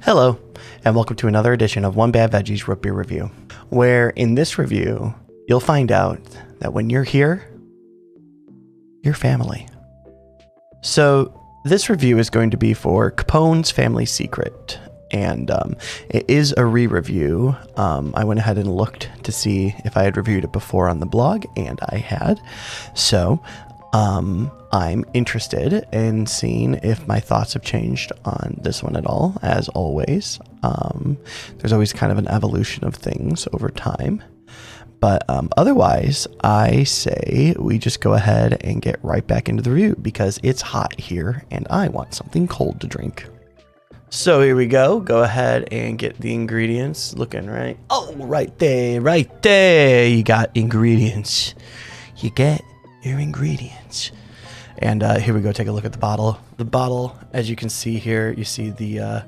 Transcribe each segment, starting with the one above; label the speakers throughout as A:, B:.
A: Hello, and welcome to another edition of One Bad Veggies Root Beer Review, where in this review, you'll find out that when you're here, you're family. So this review is going to be for Capone's Family Secret, and it is a re-review. I went ahead and looked to see if I had reviewed it before on the blog, and I had. So I'm interested in seeing if my thoughts have changed on this one at all. As always, there's always kind of an evolution of things over time. But otherwise, I say we just go ahead and get right back into the review because it's hot here and I want something cold to drink. So here we go. Go ahead and get the ingredients looking right. Oh, right there. You got ingredients. You get your ingredients. And here we go. Take a look at the bottle. The bottle, as you can see here, you see the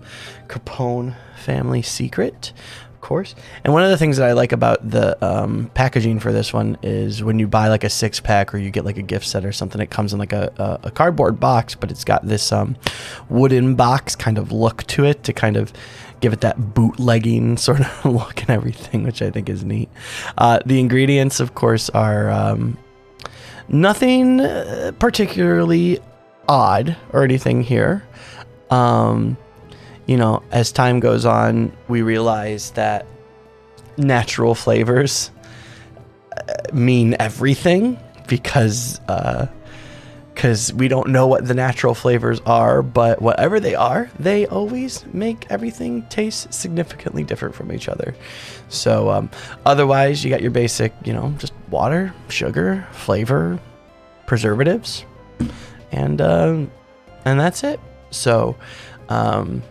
A: Capone Family Secret, of course. And one of the things that I like about the packaging for this one is when you buy like a 6-pack or you get like a gift set or something, it comes in like a cardboard box, but it's got this wooden box kind of look to it to kind of give it that bootlegging sort of look and everything, which I think is neat. The ingredients, of course, are nothing particularly odd or anything here. You know, as time goes on, we realize that natural flavors mean everything because we don't know what the natural flavors are, but whatever they are, they always make everything taste significantly different from each other. So otherwise, you got your basic, you know, just water, sugar, flavor, preservatives, and that's it. So I'm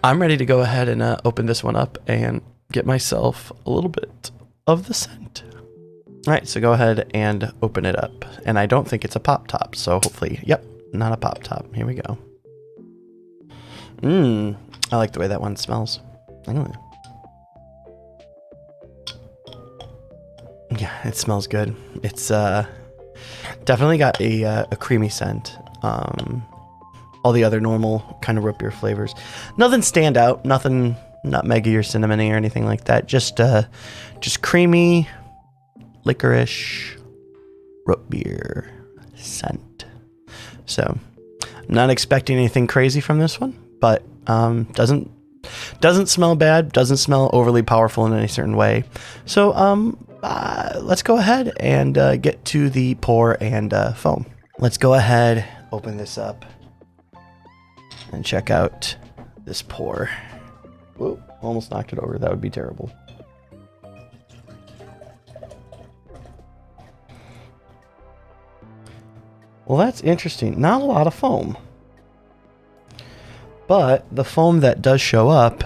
A: ready to go ahead and open this one up and get myself a little bit of the scent. All right, so go ahead and open it up. And I don't think it's a pop top, so hopefully, yep, not a pop top. Here we go. I like the way that one smells. Yeah, it smells good. It's definitely got a creamy scent. All the other normal kind of root beer flavors. Nothing stand out. Nothing nutmeggy or cinnamony or anything like that. Just creamy licorice root beer scent. So, not expecting anything crazy from this one, but doesn't smell bad. Doesn't smell overly powerful in any certain way. So, let's go ahead and get to the pour and foam. Let's go ahead, open this up, and check out this pour. Whoa, almost knocked it over. That would be terrible. Well, that's interesting. Not a lot of foam. But the foam that does show up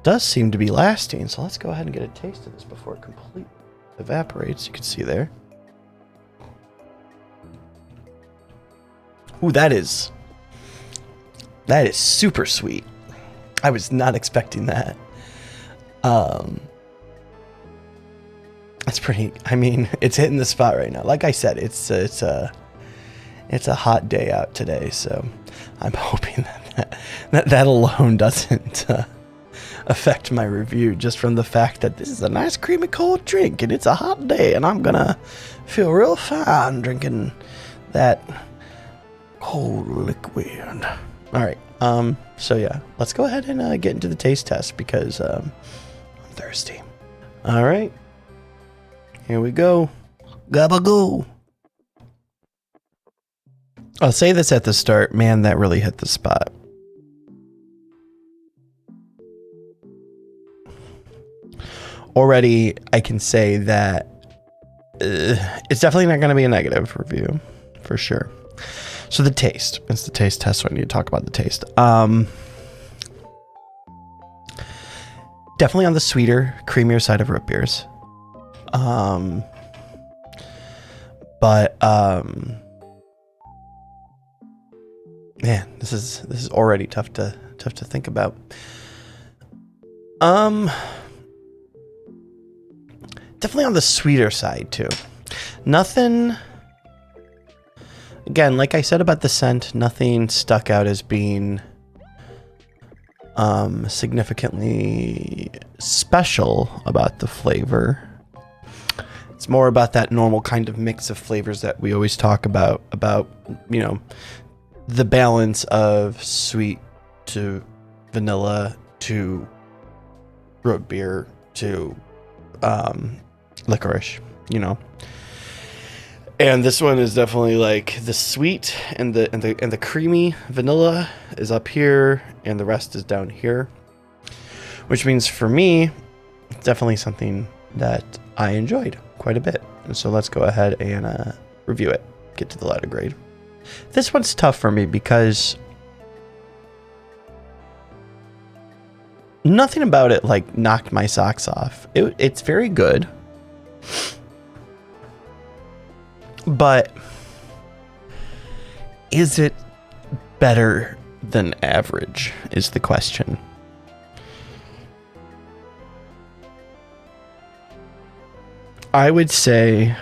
A: does seem to be lasting. So let's go ahead and get a taste of this before it completely evaporates. You can see there. Ooh, that is super sweet. I was not expecting that. That's pretty. I mean, it's hitting the spot right now. Like I said, it's a hot day out today, so I'm hoping that alone doesn't affect my review. Just from the fact that this is a nice creamy cold drink and it's a hot day, and I'm gonna feel real fine drinking that cold liquid. All right. So yeah, let's go ahead and get into the taste test because I'm thirsty. All right. Here we go. Gabagoo. I'll say this at the start. Man, that really hit the spot. Already, I can say that it's definitely not going to be a negative review for sure. So the taste. It's the taste test, so I need to talk about the taste. Definitely on the sweeter, creamier side of root beers. But man, this is already tough to think about. Definitely on the sweeter side too. Nothing. Again, like I said about the scent, nothing stuck out as being significantly special about the flavor. It's more about that normal kind of mix of flavors that we always talk about, the balance of sweet to vanilla to root beer to licorice, And this one is definitely like the sweet and the creamy vanilla is up here and the rest is down here. Which means for me, it's definitely something that I enjoyed quite a bit. And so let's go ahead and review it, get to the letter grade. This one's tough for me because nothing about it like knocked my socks off. It's very good. But is it better than average is the question. I would say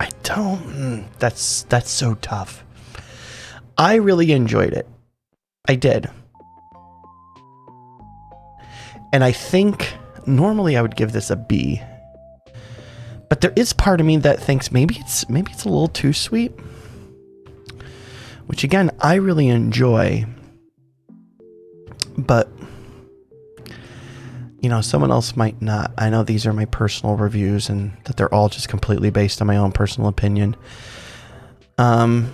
A: I don't. That's so tough. I really enjoyed it. I did. And I think normally I would give this a B. But there is part of me that thinks maybe it's a little too sweet. Which again, I really enjoy. But someone else might not. I know these are my personal reviews and that they're all just completely based on my own personal opinion. And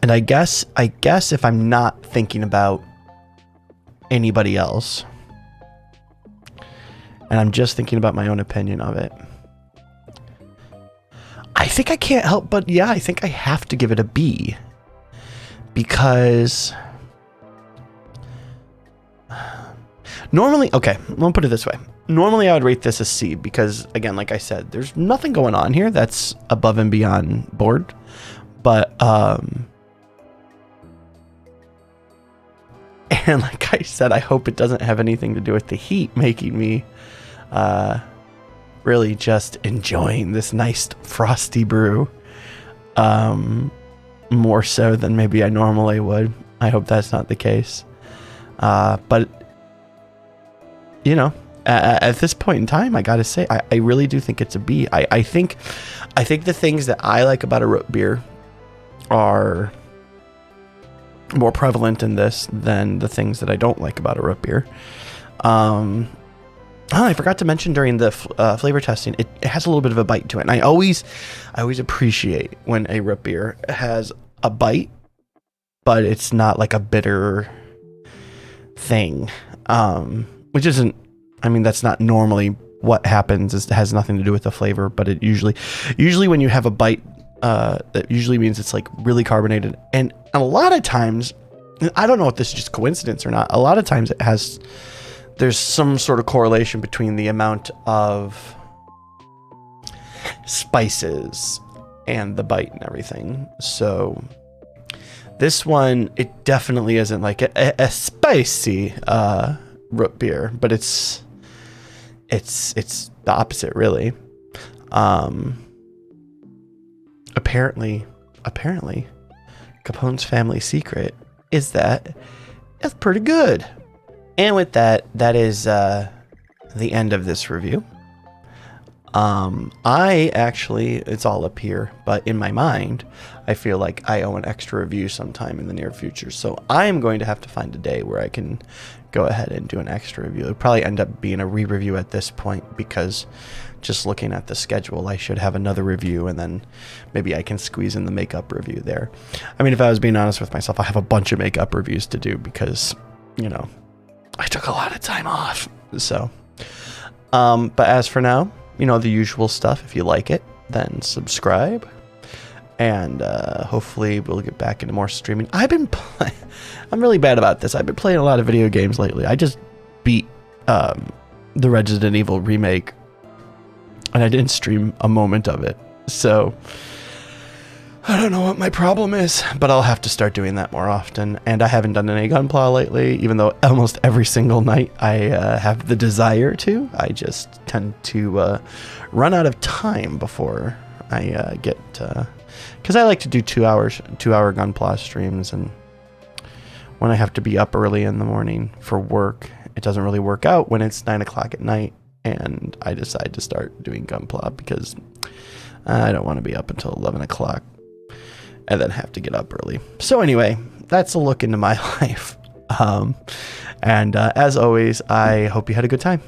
A: I guess if I'm not thinking about anybody else and I'm just thinking about my own opinion of it, I think I can't help but, I think I have to give it a B. Because normally, okay, I'll put it this way. Normally I would rate this a C because, again, like I said, there's nothing going on here that's above and beyond board. But, and like I said, I hope it doesn't have anything to do with the heat making me, really just enjoying this nice frosty brew, more so than maybe I normally would. I hope that's not the case. But at this point in time, I gotta say, I really do think it's a B. I think the things that I like about a root beer are more prevalent in this than the things that I don't like about a root beer. I forgot to mention during the flavor testing, it has a little bit of a bite to it. And I always appreciate when a root beer has a bite, but it's not like a bitter thing. Which isn't, that's not normally what happens. It has nothing to do with the flavor, but it usually when you have a bite, that usually means it's like really carbonated. And a lot of times, I don't know if this is just coincidence or not, a lot of times there's some sort of correlation between the amount of spices and the bite and everything. So this one, it definitely isn't like a spicy root beer, but it's the opposite, really. Apparently, Capone's family secret is that it's pretty good. And with that is the end of this review. It's all up here, but in my mind, I feel like I owe an extra review sometime in the near future. So I'm going to have to find a day where I can go ahead and do an extra review. It'll probably end up being a re-review at this point because just looking at the schedule, I should have another review and then maybe I can squeeze in the makeup review there. If I was being honest with myself, I have a bunch of makeup reviews to do because, I took a lot of time off. So, but as for now, the usual stuff. If you like it, then subscribe. And hopefully we'll get back into more streaming. I'm really bad about this. I've been playing a lot of video games lately. I just beat the Resident Evil remake. And I didn't stream a moment of it. So I don't know what my problem is, but I'll have to start doing that more often. And I haven't done any Gunpla lately, even though almost every single night I have the desire to. I just tend to run out of time before I get... because I like to do 2 hour Gunpla streams, and when I have to be up early in the morning for work. It doesn't really work out when it's 9 o'clock at night and I decide to start doing Gunpla because I don't want to be up until 11 o'clock and then have to get up early. So anyway, that's a look into my life. And as always, I hope you had a good time.